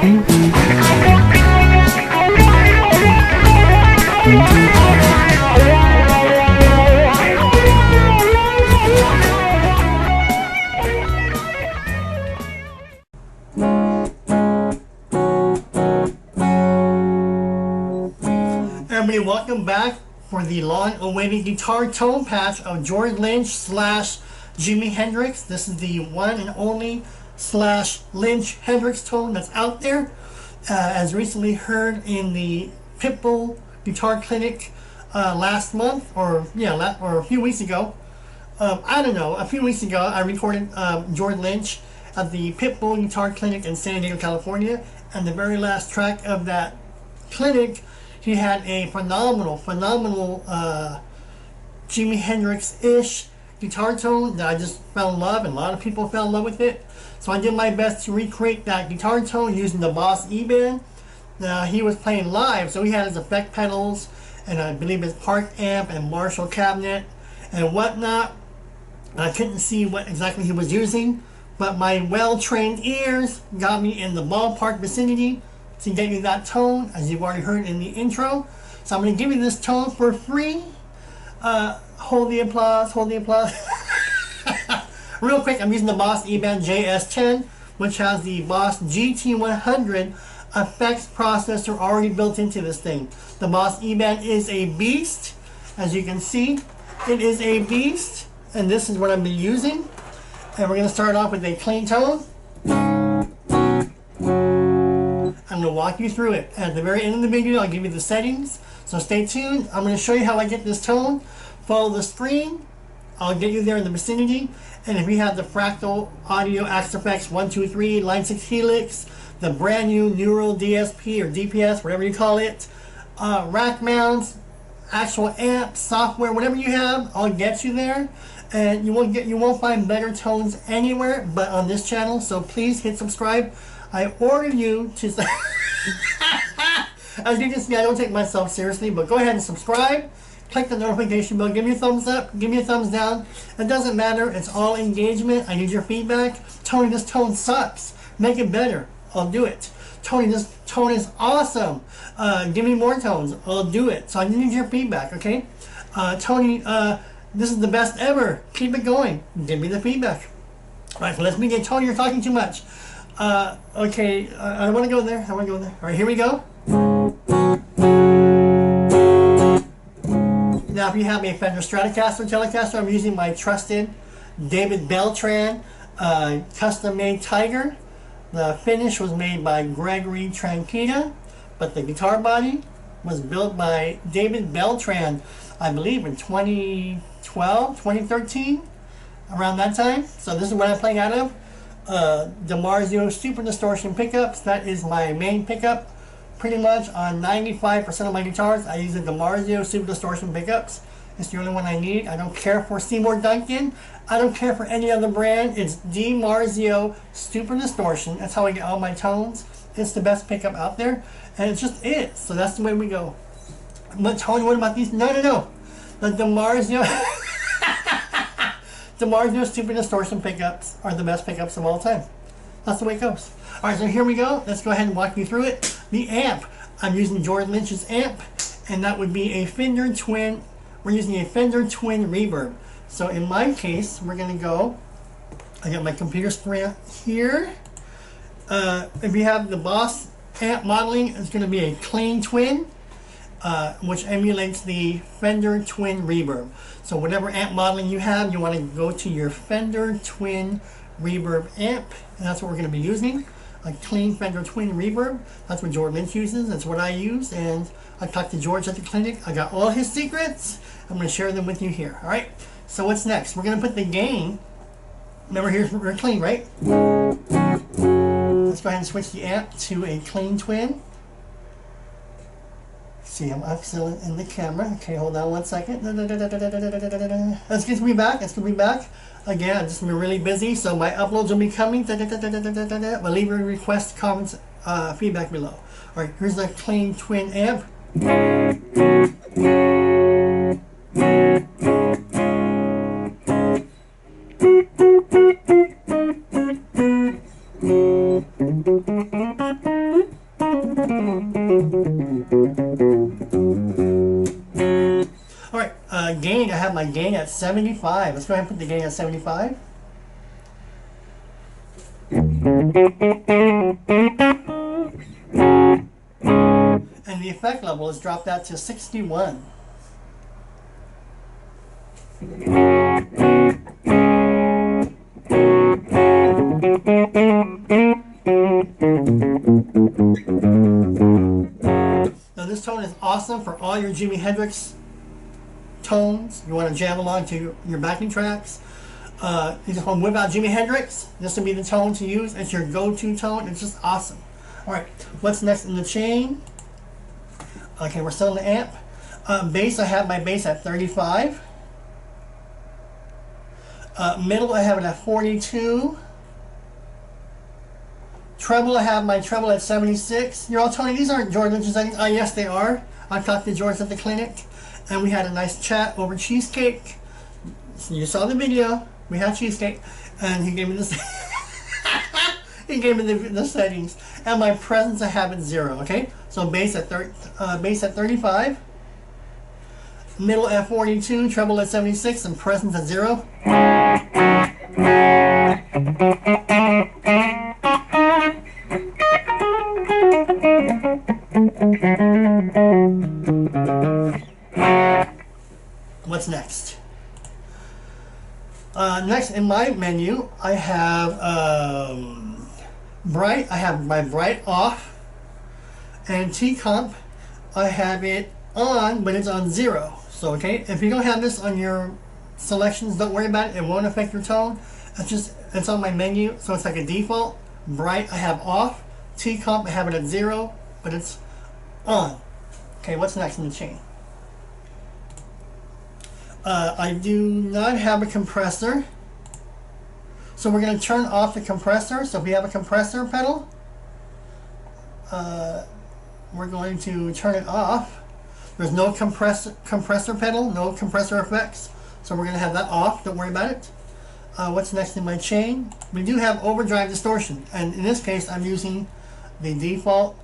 Everybody, welcome back for the long-awaited guitar tone patch of George Lynch / Jimi Hendrix. This is the one and only / Lynch Hendrix tone that's out there. As recently heard in the Pitbull Guitar Clinic last month, or a few weeks ago. I don't know, a few weeks ago I recorded George Lynch at the Pitbull Guitar Clinic in San Diego, California, and the very last track of that clinic, he had a phenomenal Jimi Hendrix-ish guitar tone that I just fell in love, and a lot of people fell in love with it. So I did my best to recreate that guitar tone using the Boss eBAND. Now he was playing live, so he had his effect pedals, and I believe his Park amp and Marshall cabinet and whatnot. I couldn't see what exactly he was using, but my well-trained ears got me in the ballpark vicinity to get you that tone, as you've already heard in the intro. So I'm going to give you this tone for free. Hold the applause, hold the applause. Real quick, I'm using the Boss eBAND JS-10, which has the Boss GT100 effects processor already built into this thing. The Boss eBAND is a beast. As you can see, it is a beast, and this is what I'm using. And we're going to start off with a clean tone. I'm going to walk you through it. At the very end of the video, I'll give you the settings, so stay tuned. I'm going to show you how I get this tone. Follow the screen. I'll get you there in the vicinity. And if you have the Fractal Audio Axe-Fx 123 Line 6 Helix, the brand new Neural DSP or DPS, whatever you call it, rack mounts, actual amp, software, whatever you have, I'll get you there. And you won't find better tones anywhere but on this channel. So please hit subscribe. I order you to as you can see, I don't take myself seriously, but go ahead and subscribe. Click the notification bell. Give me a thumbs up. Give me a thumbs down. It doesn't matter. It's all engagement. I need your feedback. Tony, this tone sucks. Make it better. I'll do it. Tony, this tone is awesome. Give me more tones. I'll do it. So I need your feedback, okay? Tony, this is the best ever. Keep it going. Give me the feedback. All right, so let's begin. Tony, you're talking too much. Okay, I don't want to go there. All right, here we go. Now, if you have a Fender Stratocaster Telecaster, I'm using my trusted David Beltran custom-made Tiger. The finish was made by Gregory Tranquita, but the guitar body was built by David Beltran, I believe in 2012, 2013, around that time. So this is what I'm playing out of. DiMarzio Super Distortion pickups. That is my main pickup. Pretty much on 95% of my guitars, I use the DiMarzio Super Distortion pickups. It's the only one I need. I don't care for Seymour Duncan. I don't care for any other brand. It's DiMarzio Super Distortion. That's how I get all my tones. It's the best pickup out there, and it just is. So that's the way we go. But Tony, what about these? No. The DiMarzio DiMarzio Super Distortion pickups are the best pickups of all time. That's the way it goes. All right, so here we go. Let's go ahead and walk you through it. The amp, I'm using George Lynch's amp, and that would be a Fender Twin. We're using a Fender Twin Reverb. So in my case, we're going to go, I got my computer screen here. If you have the Boss amp modeling, it's going to be a clean twin, which emulates the Fender Twin Reverb. So whatever amp modeling you have, you want to go to your Fender Twin Reverb amp, and that's what we're going to be using. A clean Fender Twin Reverb. That's what George Lynch uses. That's what I use, and I talked to George at the clinic. I got all his secrets. I'm going to share them with you here. All right. So what's next? We're going to put the gain. Remember, here's we're clean, right? Let's go ahead and switch the amp to a clean twin. See, I'm still in the camera. Okay, hold on one second. Let's get me back. Again, I'm just going to be really busy, so my uploads will be coming. Well, leave your request, comments, feedback below. All right, here's the clean twin amp. Alright, gain, I have my gain at 75. Let's go ahead and put the gain at 75. And the effect level is dropped that to 61. Now this tone is awesome for all your Jimi Hendrix tones. You want to jam along to your backing tracks. You just want to whip out Jimi Hendrix. This will be the tone to use. It's your go-to tone. It's just awesome. Alright, what's next in the chain? Okay, we're still in the amp. Bass, I have my bass at 35. Middle, I have it at 42. Treble, I have my treble at 76. You're all telling me these aren't George Lynch's settings. Yes, they are. I talked to George at the clinic, and we had a nice chat over cheesecake. So you saw the video. We had cheesecake, and he gave me this. He gave me the settings, and my presence I have at 0. Okay, so bass at 35, middle at 42, treble at 76, and presence at 0. What's next? Next in my menu, I have bright. I have my bright off, and T-comp, I have it on, but it's on 0. So okay, if you don't have this on your selections, don't worry about it. It won't affect your tone. It's on my menu, so it's like a default. Bright, I have off. T-comp, I have it at 0, but it's on. Okay, what's next in the chain? I do not have a compressor, so we're going to turn off the compressor. So if we have a compressor pedal, we're going to turn it off. There's no compressor pedal, no compressor effects, so we're going to have that off. Don't worry about it. What's next in my chain? We do have overdrive distortion, and in this case I'm using the default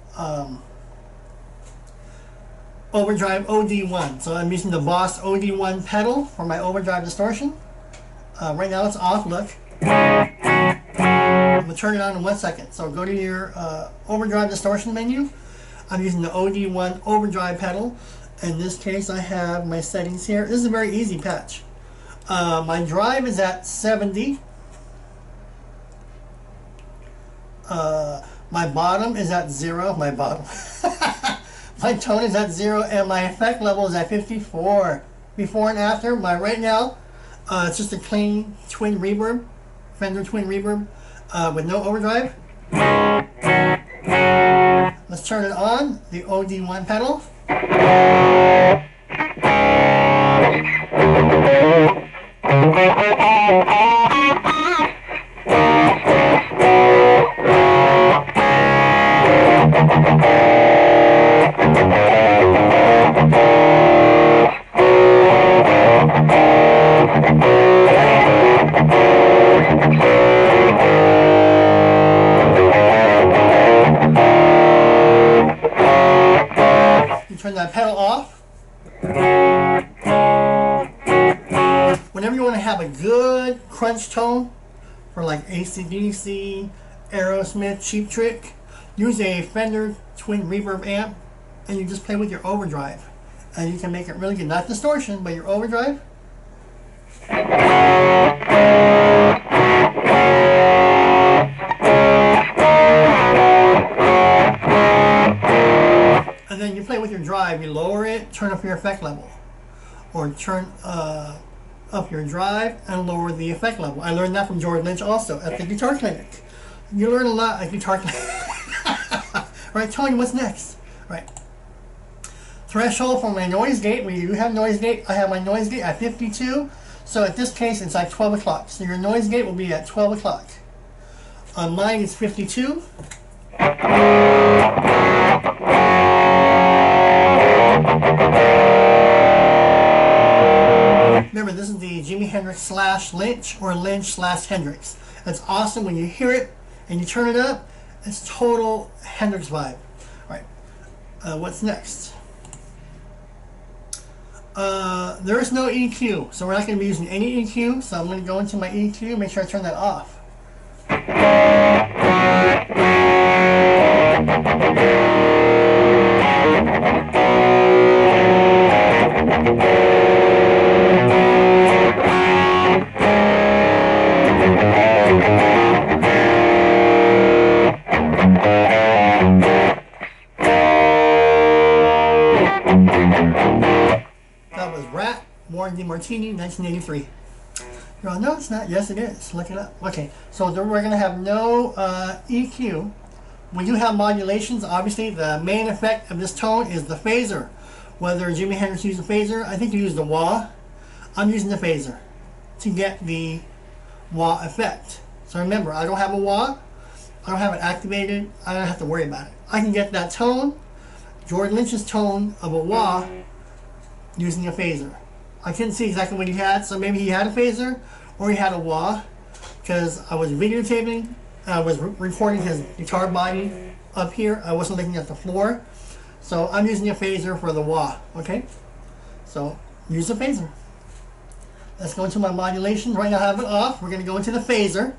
overdrive OD1. So I'm using the Boss OD1 pedal for my overdrive distortion. Right now it's off, look. I'm going to turn it on in 1 second. So go to your overdrive distortion menu. I'm using the OD1 overdrive pedal. In this case I have my settings here. This is a very easy patch. My drive is at 70. My bottom is at 0. My bottom. My tone is at 0, and my effect level is at 54. Before and after, right now, it's just a clean twin reverb, Fender twin reverb, with no overdrive. Let's turn it on, the OD1 pedal. Turn that pedal off. Whenever you want to have a good crunch tone for like AC/DC, Aerosmith, Cheap Trick, use a Fender twin reverb amp, and you just play with your overdrive, and you can make it really good. Not distortion, but your overdrive. And then you play with your drive, you lower it, turn up your effect level. Or turn up your drive and lower the effect level. I learned that from George Lynch also at the guitar clinic. You learn a lot at guitar clinic. Alright, Tony, what's next? Alright. Threshold for my noise gate. We do have noise gate. I have my noise gate at 52. So at this case, it's like 12 o'clock. So your noise gate will be at 12 o'clock. On mine, it's 52. Remember, this is the Jimi Hendrix / Lynch or Lynch / Hendrix. It's awesome when you hear it and you turn it up. It's total Hendrix vibe. All right, What's next? There is no EQ, so we're not going to be using any EQ. So I'm going to go into my EQ, make sure I turn that off. That was Rat, Warren DeMartini, 1983. You're all, no, it's not. Yes, it is. Look it up. Okay, so we're going to have no EQ. When you have modulations, obviously the main effect of this tone is the phaser. Whether Jimi Hendrix used a phaser, I think he used the wah. I'm using the phaser to get the wah effect. So remember, I don't have a wah. I don't have it activated. I don't have to worry about it. I can get that tone, George Lynch's tone of a wah, using a phaser. I couldn't see exactly what he had, so maybe he had a phaser or he had a wah, because I was videotaping, I was recording his guitar body up here. I wasn't looking at the floor, so I'm using a phaser for the wah. Okay, so use a phaser. Let's go into my modulation. Right now I have it off. We're going to go into the phaser.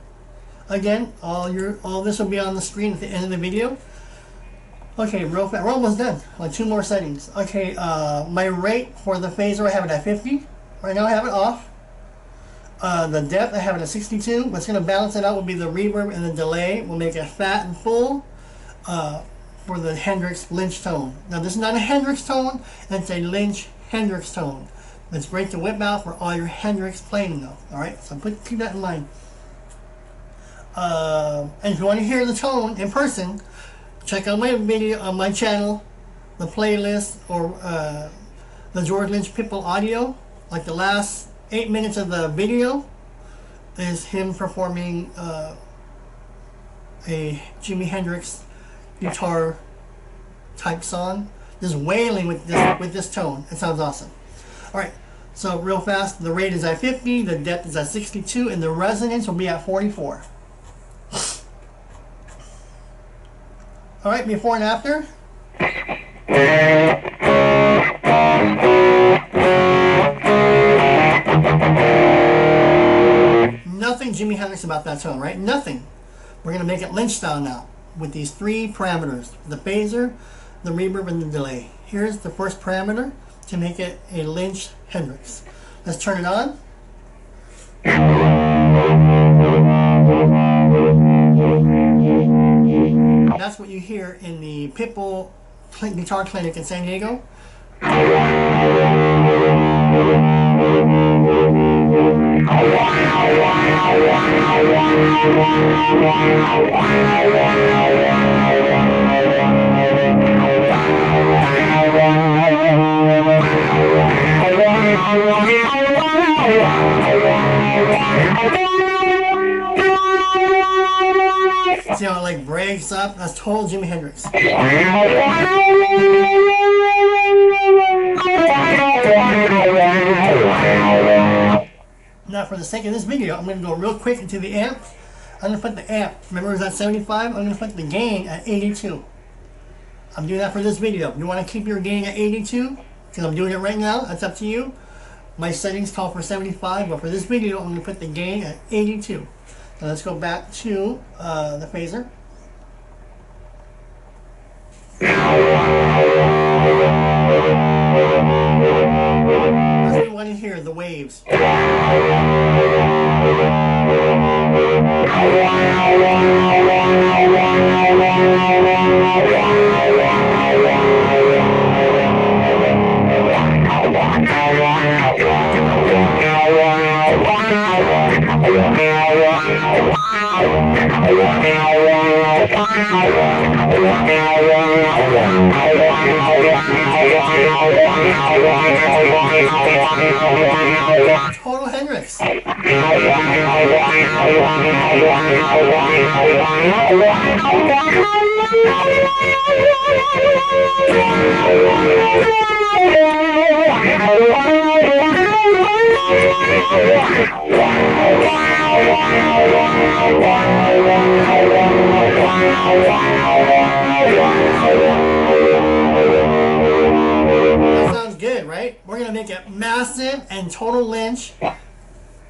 Again, all this will be on the screen at the end of the video. Okay, real fast. We're almost done. Like 2 more settings. Okay, my rate for the phaser, I have it at 50. Right now I have it off. The depth, I have it at 62. What's going to balance it out will be the reverb and the delay. We'll make it fat and full for the Hendrix Lynch tone. Now this is not a Hendrix tone, it's a Lynch Hendrix tone. It's great to whip out for all your Hendrix playing though. Alright, so keep that in mind. And if you want to hear the tone in person, check out my video on my channel, the playlist, or the George Lynch Pitbull audio. Like the last 8 minutes of the video is him performing a Jimi Hendrix guitar type song, just wailing with this tone. It sounds awesome. Alright, so real fast, the rate is at 50, the depth is at 62, and the resonance will be at 44. Alright, before and after. Nothing Jimi Hendrix about that tone, right? Nothing. We're going to make it Lynch style now with these 3 parameters: the phaser, the reverb, and the delay. Here's the first parameter to make it a Lynch Hendrix. Let's turn it on. That's what you hear in the Pitbull Guitar Clinic in San Diego. See how it like breaks up? That's total Jimi Hendrix. Now for the sake of this video, I'm going to go real quick into the amp. I'm going to put the amp, remember it was at 75? I'm going to put the gain at 82. I'm doing that for this video. You want to keep your gain at 82? Because I'm doing it right now, that's up to you. My settings call for 75, but for this video, I'm going to put the gain at 82. So let's go back to the phaser. That's what we want to hear, the waves. Total Hendrix. right? We're gonna make it massive and total lynch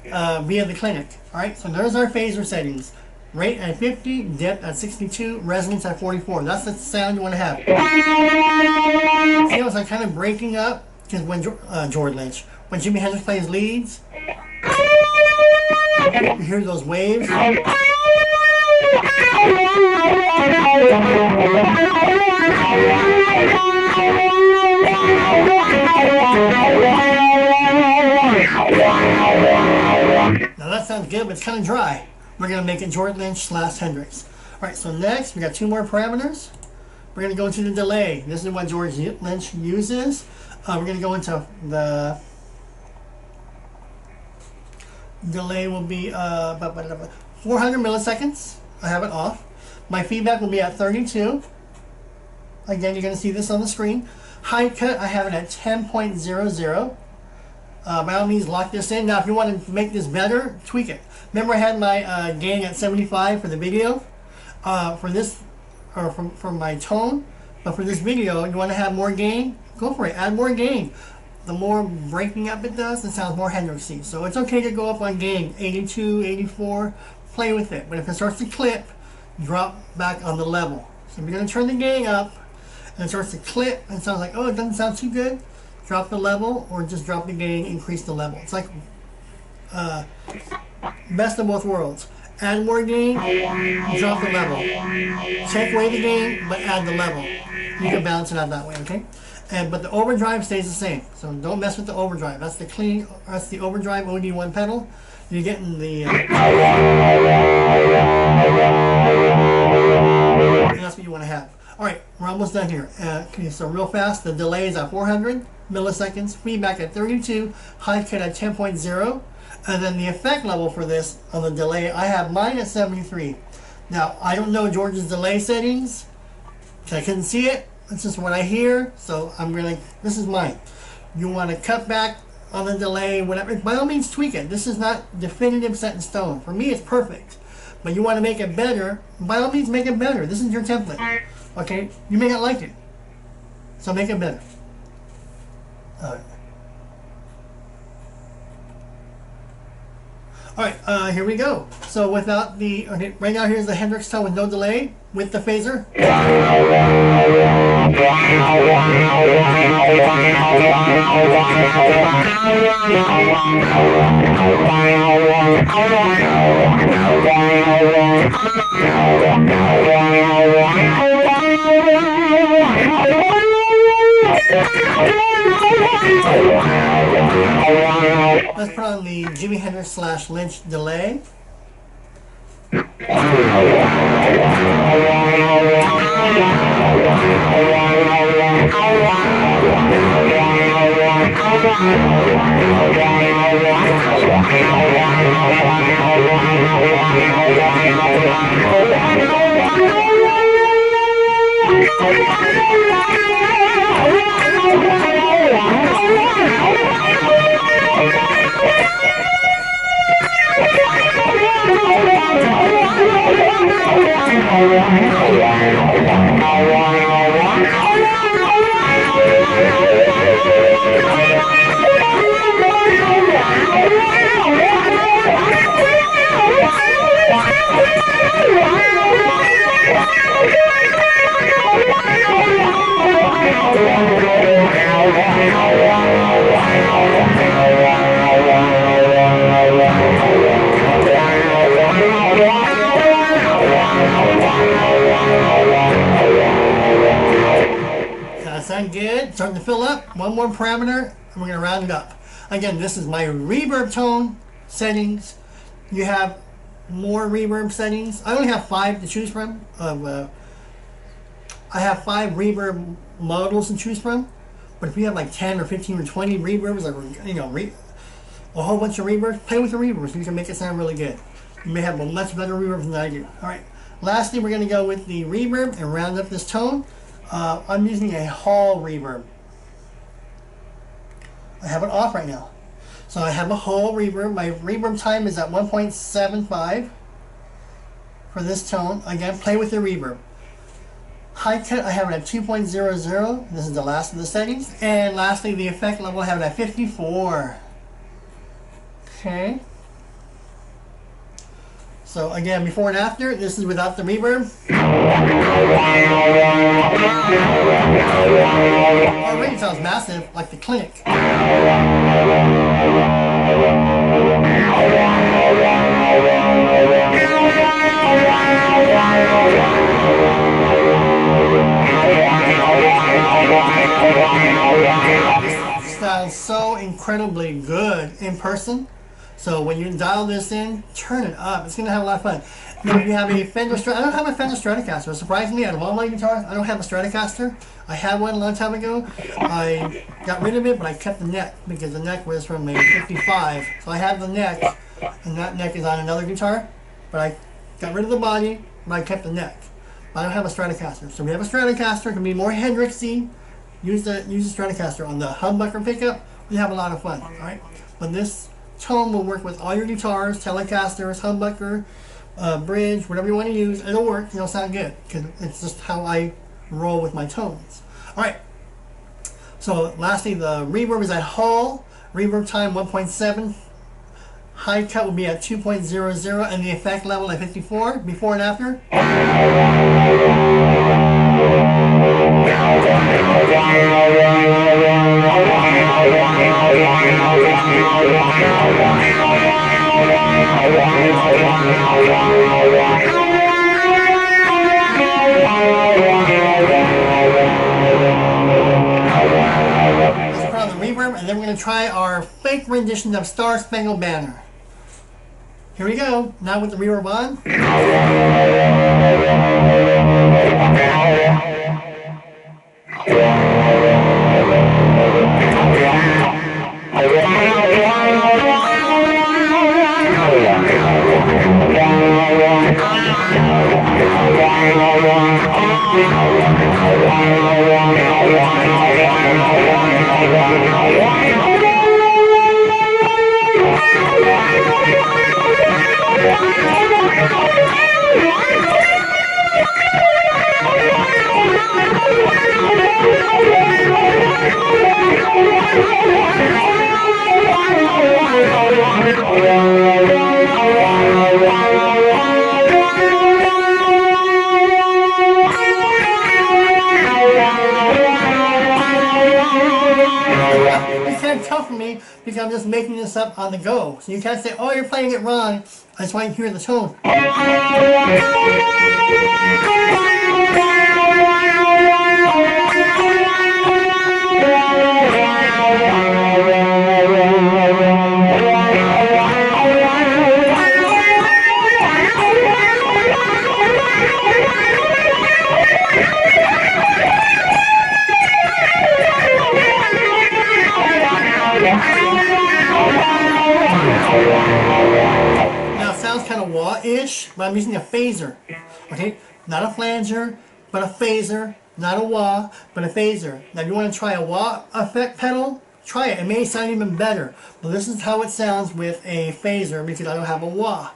via the clinic. All right, so there's our phaser settings. Rate at 50, dip at 62, resonance at 44. That's the sound you want to have. See how it's like kind of breaking up? Because when George Lynch, when Jimi Hendrix plays leads, you hear those waves. Now that sounds good, but it's kind of dry. We're going to make it George Lynch / Hendrix. Alright, so next we got 2 more parameters. We're going to go into the delay. This is what George Lynch uses. We're going to go into the delay will be 400 milliseconds. I have it off. My feedback will be at 32. Again, you're going to see this on the screen. High cut, I have it at 10.00. By all means, lock this in. Now, if you want to make this better, tweak it. Remember, I had my gain at 75 for the video. For this, or for my tone. But for this video, you want to have more gain? Go for it. Add more gain. The more breaking up it does, it sounds more Hendrixy. So it's okay to go up on gain, 82, 84. Play with it. But if it starts to clip, drop back on the level. So if you're going to turn the gain up, and it starts to clip, and it sounds like, oh, it doesn't sound too good, drop the level, or just drop the gain, increase the level. It's like best of both worlds. Add more gain, drop the level. Take away the gain, but add the level. You can balance it out that way, okay? But the overdrive stays the same. So don't mess with the overdrive. That's the clean, that's the overdrive OD1 pedal. You're getting the and that's what you want to have. Alright, we're almost done here. Okay, so real fast, the delay is at 400 milliseconds, feedback at 32, high cut at 10.0, and then the effect level for this on the delay, I have mine at 73. Now, I don't know George's delay settings, because I couldn't see it. It's just what I hear, so I'm really, this is mine. You want to cut back on the delay, whatever, by all means tweak it. This is not definitive set in stone. For me, it's perfect. But you want to make it better, by all means make it better. This is your template. Okay, you may not like it, so make it better. Alright, here we go. So without the, okay, right now here's the Hendrix tone with no delay, with the phaser. Let's put on the Jimi Hendrix / Lynch delay. Sound good? Starting to fill up. One more parameter, and we're going to round it up. Again, this is my reverb tone settings. You have more reverb settings. I only have 5 to choose from. I have 5 reverb models to choose from. But if you have like 10 or 15 or 20 reverbs, or you know, a whole bunch of reverbs, play with the reverbs. You can make it sound really good. You may have a much better reverb than I do. All right. Lastly, we're going to go with the reverb and round up this tone. I'm using a hall reverb. I have it off right now. So I have a hall reverb. My reverb time is at 1.75 for this tone. Again, play with the reverb. High cut, I have it at 2.00. This is the last of the settings. And lastly, the effect level, I have it at 54. Okay. So again, before and after, this is without the reverb. Already sounds massive, like the clinic. Sounds so incredibly good in person. So when you dial this in, turn it up. It's going to have a lot of fun. Now if you have a Fender I don't have a Fender Stratocaster. Surprisingly, out of all my guitars, I don't have a Stratocaster. I had one a long time ago. I got rid of it, but I kept the neck because the neck was from a 55. So I have the neck, and that neck is on another guitar. But I got rid of the body, but I kept the neck. But I don't have a Stratocaster. So we have a Stratocaster. It can be more Hendrixy. Use the Stratocaster on the humbucker pickup. We have a lot of fun. All right, but this tone will work with all your guitars, Telecasters, humbucker, bridge, whatever you want to use. It'll work. It'll sound good because it's just how I roll with my tones. All right. So lastly, the reverb is at Hall. Reverb time 1.7. High cut will be at 2.00, and the effect level at 54. Before and after. Let's put on the reverb, and then we're going to try our fake rendition of Star Spangled Banner. Here we go. Now with the reverb on. Tough for me because I'm just making this up on the go. So you can't say, oh, you're playing it wrong. I just want you to hear the tone. Now it sounds kind of wah-ish, but I'm using a phaser. Okay, not a flanger, but a phaser. Not a wah, but a phaser. Now if you want to try a wah effect pedal, try it. It may sound even better. But this is how it sounds with a phaser because I don't have a wah.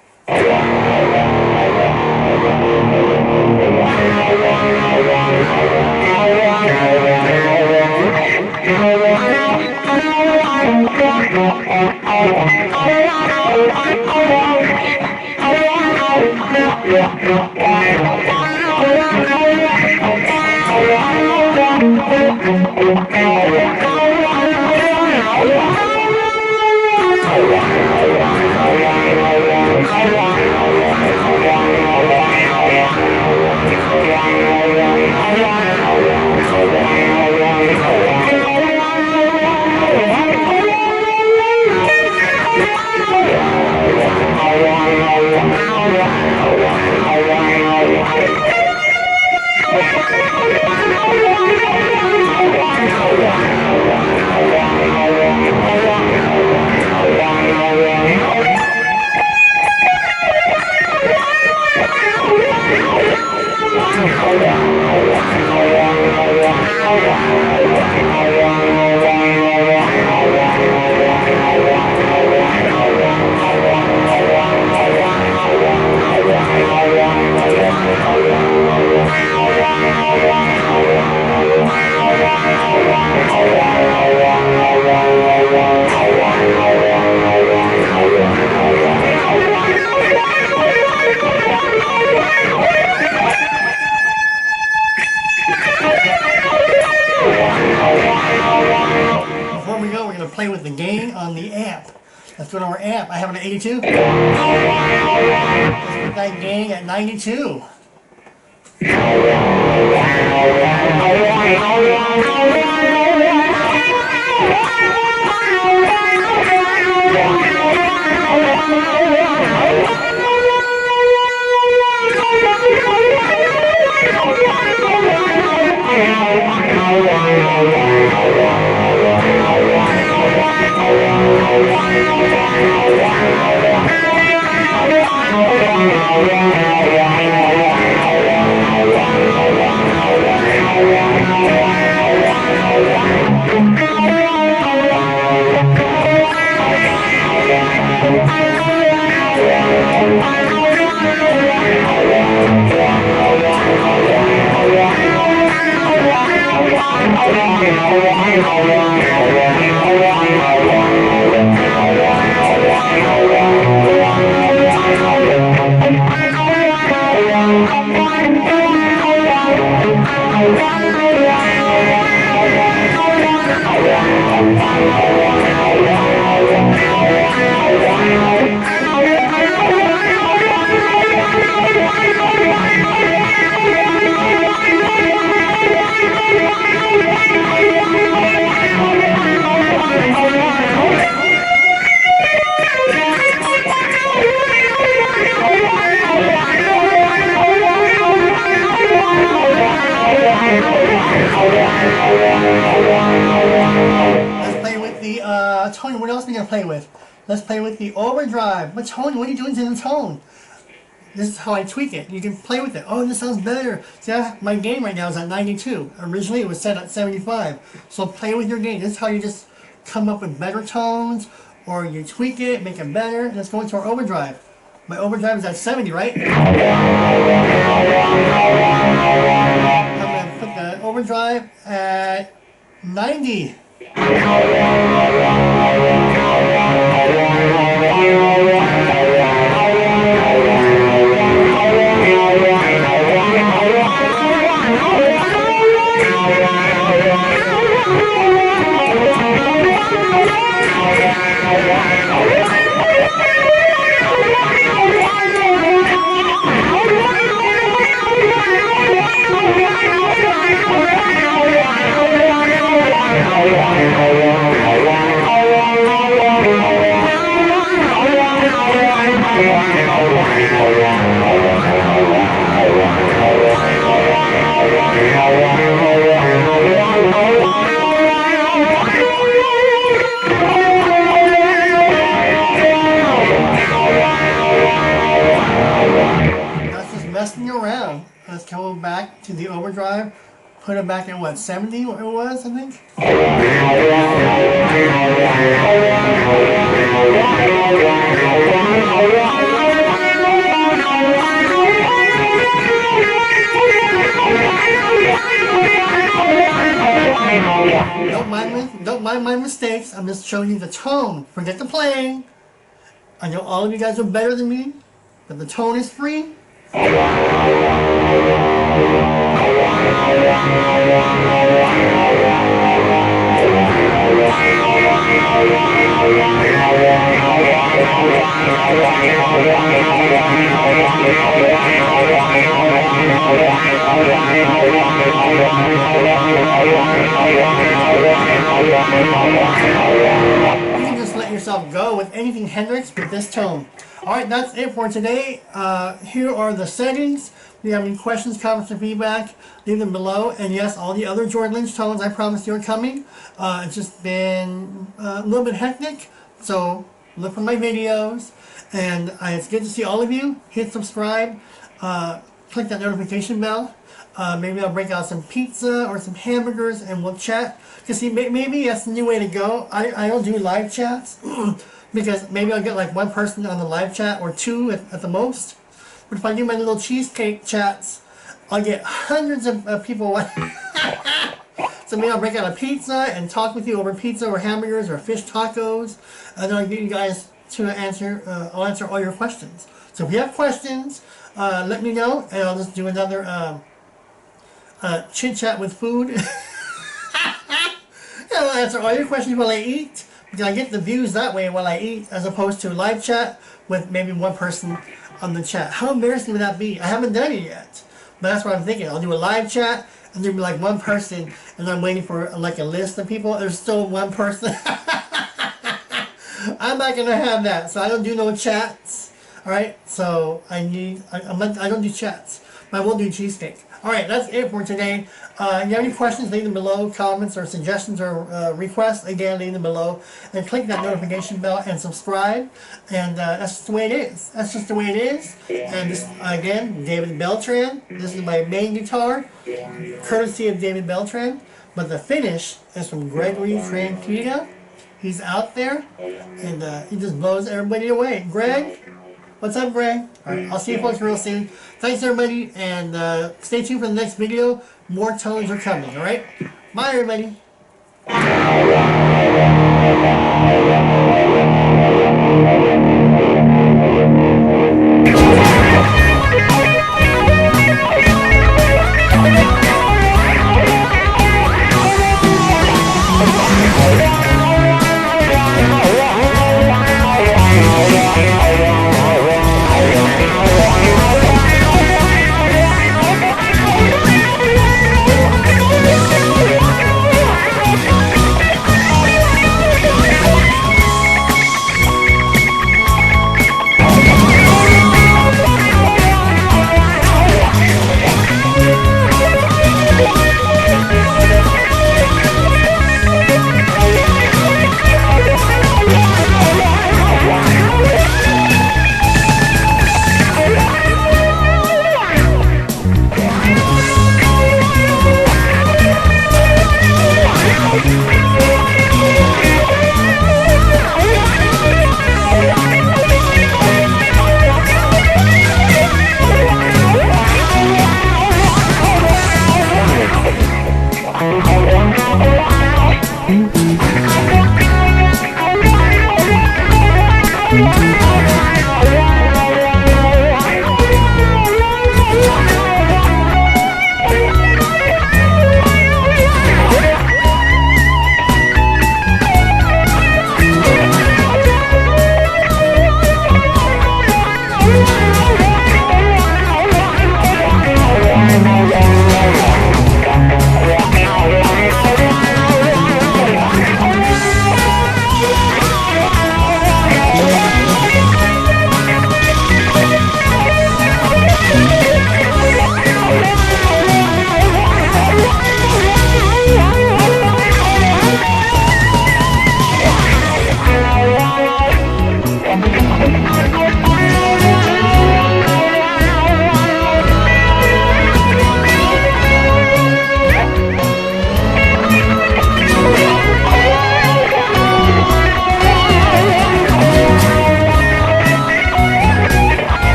to play with the gain on the amp. Let's go to our amp. I have it at 82. Let's put that gain at 92. Tony, what else are we going to play with? Let's play with the Overdrive. But Tony, what are you doing to the tone? This is how I tweak it. You can play with it. Oh, this sounds better. See, my gain right now is at 92. Originally, it was set at 75. So play with your gain. This is how you just come up with better tones, or you tweak it, make it better. Let's go into our Overdrive. My Overdrive is at 70, right? I'm going to put the Overdrive at 90. Messing around. Let's go back to the Overdrive. Put it back at what, 70 it was, I think? Don't mind my mistakes. I'm just showing you the tone. Forget the playing. I know all of you guys are better than me, but the tone is free. You can just let yourself go with anything Hendrix with this tone. Alright, that's it for today. Here are the settings. If you have any questions, comments, or feedback, leave them below. And yes, all the other Jordan Lynch tones I promised you are coming. It's just been a little bit hectic, so look for my videos. And it's good to see all of you. Hit subscribe. Click that notification bell. Maybe I'll break out some pizza or some hamburgers and we'll chat. Because see, maybe that's the new way to go. I don't do live chats. Because maybe I'll get like one person on the live chat or two at the most. But if I do my little cheesecake chats, I'll get hundreds of people. So maybe I'll break out a pizza and talk with you over pizza or hamburgers or fish tacos. And then I'll get you guys to answer, I'll answer all your questions. So if you have questions, let me know and I'll just do another chit chat with food. And I'll answer all your questions while I eat. because I get the views that way while I eat, as opposed to live chat with maybe one person on the chat. How embarrassing would that be? I haven't done it yet, but that's what I'm thinking. I'll do a live chat and there'll be like one person, and I'm waiting for like a list of people. There's still one person. I'm not gonna have that, so I don't do no chats. All right, so I don't do chats, but I will do cheesecake. All right, that's it for today. If you have any questions, leave them below. Comments or suggestions or requests, again, leave them below. And click that notification bell and subscribe. And that's just the way it is. That's just the way it is. And this, again, David Beltran. This is my main guitar, courtesy of David Beltran. But the finish is from Gregory Tranquilla. He's out there, and he just blows everybody away. Greg? What's up, Greg? Alright, I'll see you folks real soon. Thanks, everybody, and stay tuned for the next video. More tones are coming, alright? Bye, everybody.